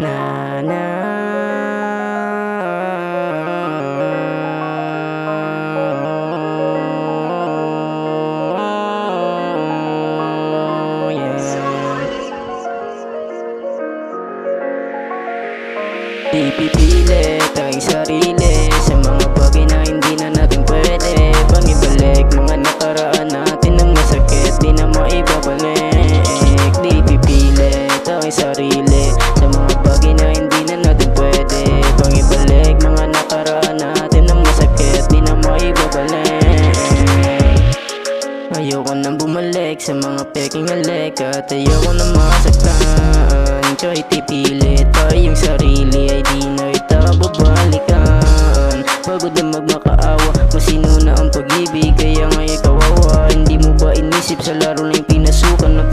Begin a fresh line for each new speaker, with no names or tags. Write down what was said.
Na na Di pipilit ang sarili sa mga bagay na hindi na natin pwede pang ibalik. Mga nakaraan natin ng masakit di na maibabalik. Di pipilit ang sarili sa mga bagay na hindi na natin pwede pang ibalik. Mga nakaraan natin ng masakit di na maibabalik. Ayoko nang bumalik sa mga peking halik at ayoko nang masaktan. Kahit ipilit pa yung sarili ay di na kita babalikan. Pagod na magmakaawa, masino na ang pag-ibig kaya nga'y kawawa. Hindi mo ba inisip sa laro na yung pinasukan na